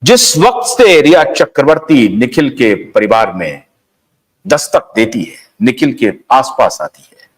जिस वक्त से रिया चक्रवर्ती निखिल के परिवार में दस्तक देती है, निखिल के आसपास आती है,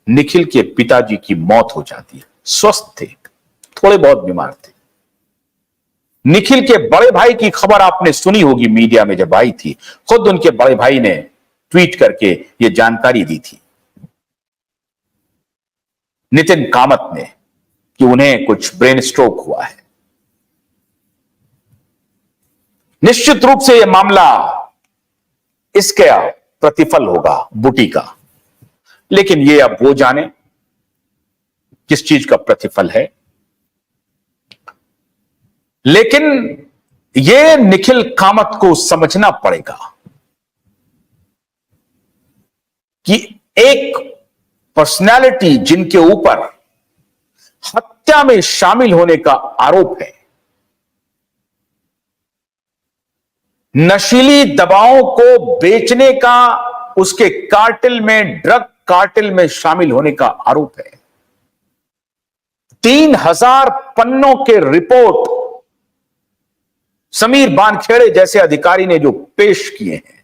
निखिल के पिताजी की मौत हो जाती है। स्वस्थ थे, थोड़े बहुत बीमार थे। निखिल के बड़े भाई की खबर आपने सुनी होगी मीडिया में जब आई थी, खुद उनके बड़े भाई ने ट्वीट करके यह जानकारी दी थी, नितिन कामत ने, कि उन्हें कुछ ब्रेन स्ट्रोक हुआ है। निश्चित रूप से यह मामला इसका प्रतिफल होगा बुटी का, लेकिन यह अब वो जाने किस चीज का प्रतिफल है। लेकिन यह निखिल कामत को समझना पड़ेगा कि एक पर्सनालिटी जिनके ऊपर हत्या में शामिल होने का आरोप है, नशीली दवाओं को बेचने का, उसके कार्टेल में, ड्रग कार्टेल में शामिल होने का आरोप है, 3000 पन्नों के रिपोर्ट समीर बानखेड़े जैसे अधिकारी ने जो पेश किए हैं,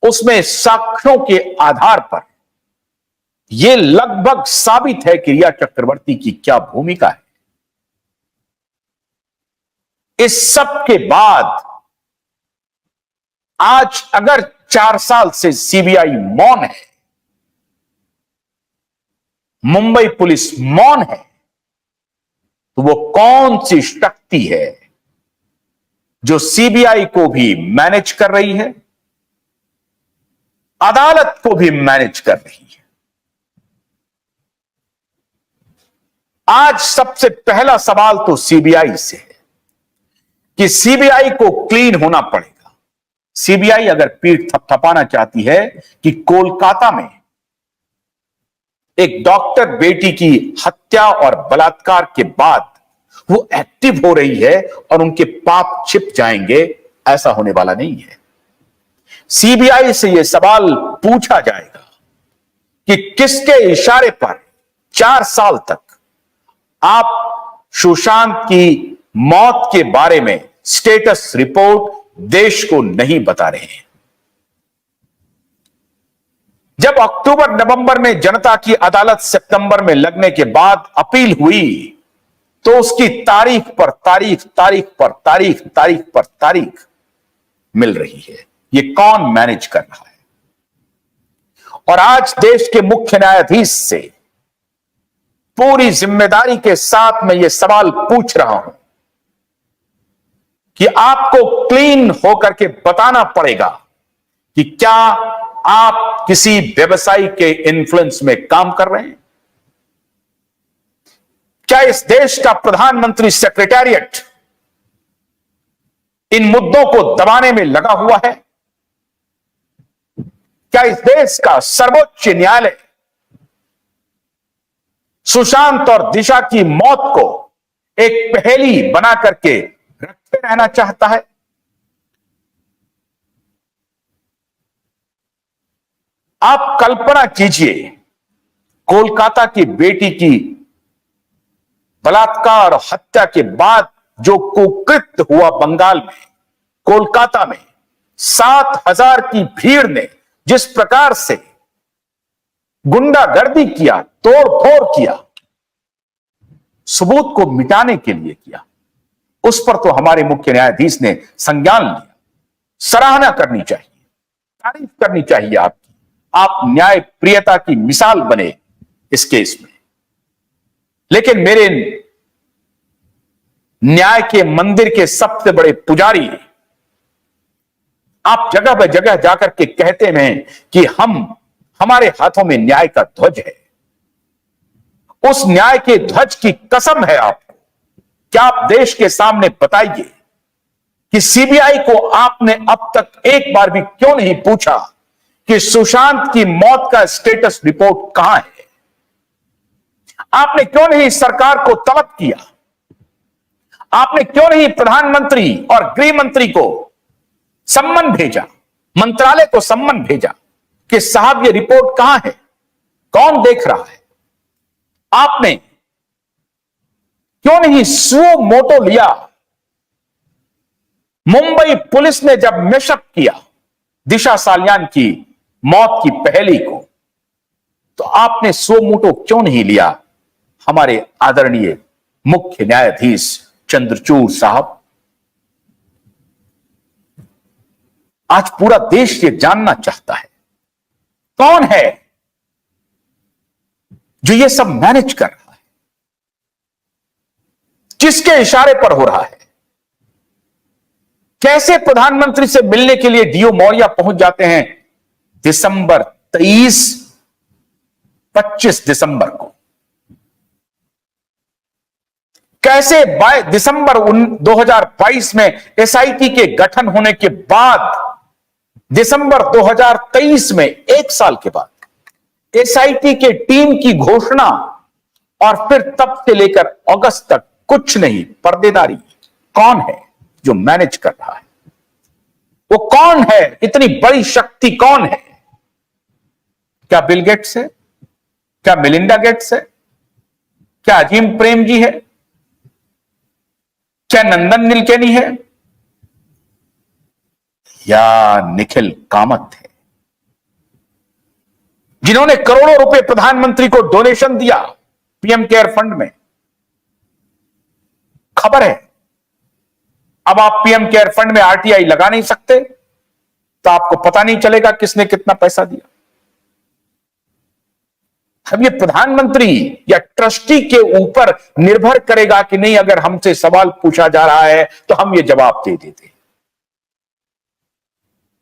उसमें साक्ष्यों के आधार पर यह लगभग साबित है कि रिया चक्रवर्ती की क्या भूमिका है। इस सब के बाद आज अगर 4 साल से सीबीआई मौन है, मुंबई पुलिस मौन है, तो वो कौन सी शक्ति है जो सीबीआई को भी मैनेज कर रही है, अदालत को भी मैनेज कर रही है। आज सबसे पहला सवाल तो सीबीआई से है कि सीबीआई को क्लीन होना पड़ेगा। सीबीआई अगर पीठ थपथपाना चाहती है कि कोलकाता में एक डॉक्टर बेटी की हत्या और बलात्कार के बाद वो एक्टिव हो रही है और उनके पाप छिप जाएंगे, ऐसा होने वाला नहीं है। सीबीआई से यह सवाल पूछा जाएगा कि किसके इशारे पर 4 साल तक आप सुशांत की मौत के बारे में स्टेटस रिपोर्ट देश को नहीं बता रहे हैं। जब अक्टूबर नवंबर में जनता की अदालत सितंबर में लगने के बाद अपील हुई, तो उसकी तारीख पर तारीख, तारीख पर तारीख, तारीख पर तारीख मिल रही है। ये कौन मैनेज कर रहा है? और आज देश के मुख्य न्यायाधीश से पूरी जिम्मेदारी के साथ मैं ये सवाल पूछ रहा हूं कि आपको क्लीन होकर के बताना पड़ेगा कि क्या आप किसी व्यवसायी के इन्फ्लुएंस में काम कर रहे हैं? क्या इस देश का प्रधानमंत्री सेक्रेटेरिएट इन मुद्दों को दबाने में लगा हुआ है? क्या इस देश का सर्वोच्च न्यायालय सुशांत और दिशा की मौत को एक पहेली बना करके रखते रहना चाहता है? आप कल्पना कीजिए, कोलकाता की बेटी की बलात्कार और हत्या के बाद जो कुकृत्य हुआ बंगाल में, कोलकाता में 7000 की भीड़ ने जिस प्रकार से गुंडागर्दी किया, तोड़ फोड़ किया, सबूत को मिटाने के लिए किया, उस पर तो हमारे मुख्य न्यायाधीश ने संज्ञान लिया। सराहना करनी चाहिए, तारीफ करनी चाहिए आपकी। आप न्याय प्रियता की मिसाल बने इस केस में। लेकिन मेरे न्याय के मंदिर के सबसे बड़े पुजारी, आप जगह ब जगह जाकर के कहते हैं कि हमारे हाथों में न्याय का ध्वज है। उस न्याय के ध्वज की कसम है आपको। क्या आप देश के सामने बताइए कि सीबीआई को आपने अब तक एक बार भी क्यों नहीं पूछा कि सुशांत की मौत का स्टेटस रिपोर्ट कहां है? आपने क्यों नहीं सरकार को तलब किया? आपने क्यों नहीं प्रधानमंत्री और गृह मंत्री को सम्मन भेजा, मंत्रालय को सम्मन भेजा कि साहब ये रिपोर्ट कहां है, कौन देख रहा है? आपने क्यों नहीं सुओ मोटो लिया मुंबई पुलिस ने जब मेशअप किया दिशा सालियान की मौत की पहेली को, तो आपने सो मोटो क्यों नहीं लिया हमारे आदरणीय मुख्य न्यायाधीश चंद्रचूड़ साहब? आज पूरा देश ये जानना चाहता है कौन है जो ये सब मैनेज कर रहा है, किसके इशारे पर हो रहा है, कैसे प्रधानमंत्री से मिलने के लिए डीओ मौर्या पहुंच जाते हैं दिसंबर 23, 25 दिसंबर को, कैसे दिसंबर 2022 में एसआईटी के गठन होने के बाद, दिसंबर 2023 में, एक साल के बाद एसआईटी के टीम की घोषणा, और फिर तब से लेकर अगस्त तक कुछ नहीं, पर्देदारी। कौन है जो मैनेज कर रहा है? वो कौन है? इतनी बड़ी शक्ति कौन है? क्या बिल गेट्स है? क्या मिलिंडा गेट्स है? क्या अजीम प्रेम जी है? क्या नंदन नीलकेनी है? या निखिल कामत है, जिन्होंने करोड़ों रुपए प्रधानमंत्री को डोनेशन दिया पीएम केयर फंड में? खबर है अब आप पीएम केयर फंड में आरटीआई लगा नहीं सकते, तो आपको पता नहीं चलेगा किसने कितना पैसा दिया। अब ये प्रधानमंत्री या ट्रस्टी के ऊपर निर्भर करेगा कि नहीं, अगर हमसे सवाल पूछा जा रहा है तो हम ये जवाब दे देते।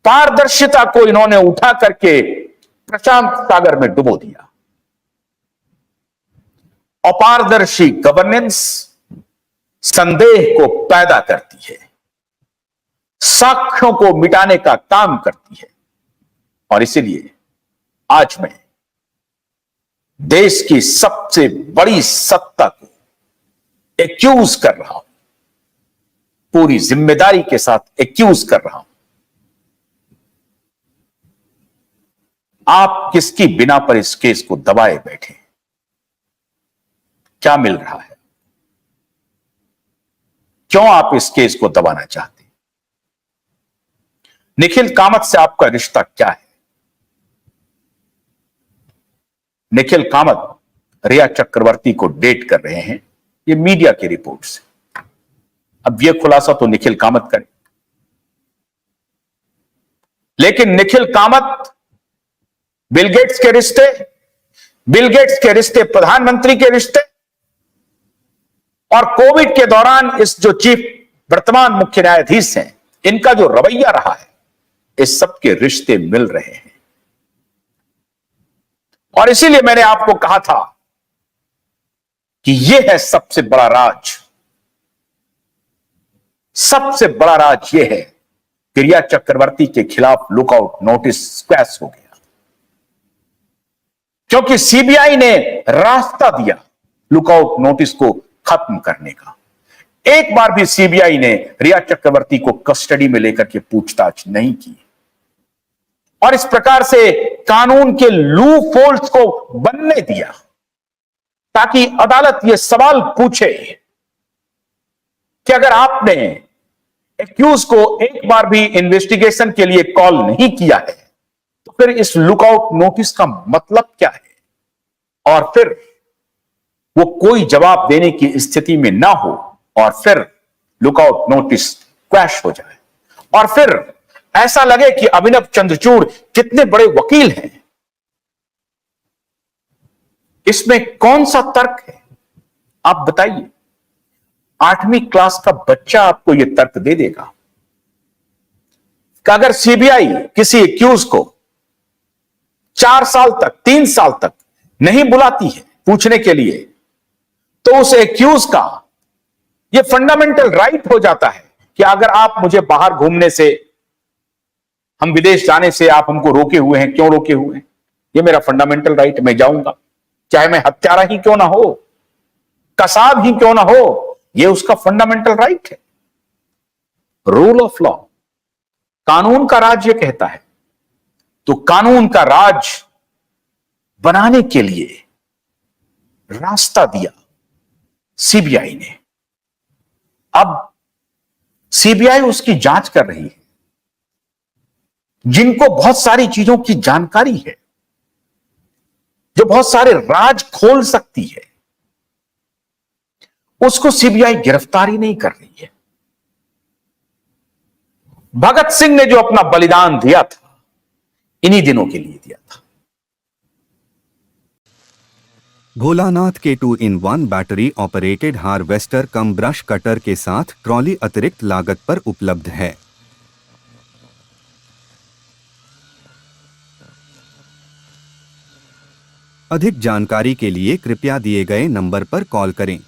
पारदर्शिता को इन्होंने उठा करके प्रशांत सागर में डुबो दिया। अपारदर्शी गवर्नेंस संदेह को पैदा करती है, साक्ष्यों को मिटाने का काम करती है, और इसीलिए आज मैं देश की सबसे बड़ी सत्ता को एक्यूज कर रहा हूं, पूरी जिम्मेदारी के साथ एक्यूज कर रहा हूं। आप किसकी बिना पर इस केस को दबाए बैठे? क्या मिल रहा है? क्यों आप इस केस को दबाना चाहते? निखिल कामत से आपका रिश्ता क्या है? निखिल कामत रिया चक्रवर्ती को डेट कर रहे हैं, ये मीडिया की रिपोर्ट से। अब यह खुलासा तो निखिल कामत करे, लेकिन निखिल कामत बिल गेट्स के रिश्ते, बिल गेट्स के रिश्ते प्रधानमंत्री के रिश्ते, और कोविड के दौरान इस जो चीफ वर्तमान मुख्य न्यायाधीश हैं, इनका जो रवैया रहा है, इस सब के रिश्ते मिल रहे हैं। और इसीलिए मैंने आपको कहा था कि यह है सबसे बड़ा राज। सबसे बड़ा राज यह है कि रिया चक्रवर्ती के खिलाफ लुकआउट नोटिस स्क्वैश हो गया, क्योंकि सीबीआई ने रास्ता दिया लुकआउट नोटिस को खत्म करने का। एक बार भी सीबीआई ने रिया चक्रवर्ती को कस्टडी में लेकर के पूछताछ नहीं की, और इस प्रकार से कानून के लूप होल्स को बनने दिया, ताकि अदालत यह सवाल पूछे कि अगर आपने एक्यूज को एक बार भी इन्वेस्टिगेशन के लिए कॉल नहीं किया है, तो फिर इस लुकआउट नोटिस का मतलब क्या है? और फिर वो कोई जवाब देने की स्थिति में ना हो, और फिर लुकआउट नोटिस क्रैश हो जाए, और फिर ऐसा लगे कि अभिनव चंद्रचूड़ कितने बड़े वकील हैं। इसमें कौन सा तर्क है? आप बताइए। 8वीं क्लास का बच्चा आपको यह तर्क दे देगा कि अगर सीबीआई किसी एक्यूज को 4 साल तक, 3 साल तक नहीं बुलाती है पूछने के लिए, तो उस एक्यूज का यह फंडामेंटल राइट हो जाता है कि अगर आप मुझे बाहर घूमने से, हम विदेश जाने से आप हमको रोके हुए हैं, क्यों रोके हुए हैं? यह मेरा फंडामेंटल राइट, मैं जाऊंगा, चाहे मैं हत्यारा ही क्यों ना हो, कसाब ही क्यों ना हो, यह उसका फंडामेंटल राइट है। रूल ऑफ लॉ, कानून का राज यह कहता है। तो कानून का राज बनाने के लिए रास्ता दिया सीबीआई ने। अब सीबीआई उसकी जांच कर रही है। जिनको बहुत सारी चीजों की जानकारी है, जो बहुत सारे राज खोल सकती है, उसको सीबीआई गिरफ्तारी नहीं कर रही है। भगत सिंह ने जो अपना बलिदान दिया था, इन्हीं दिनों के लिए दिया था। भोलानाथ के 2-in-1 बैटरी ऑपरेटेड हार्वेस्टर कम ब्रश कटर के साथ ट्रॉली अतिरिक्त लागत पर उपलब्ध है। अधिक जानकारी के लिए कृपया दिए गए नंबर पर कॉल करें।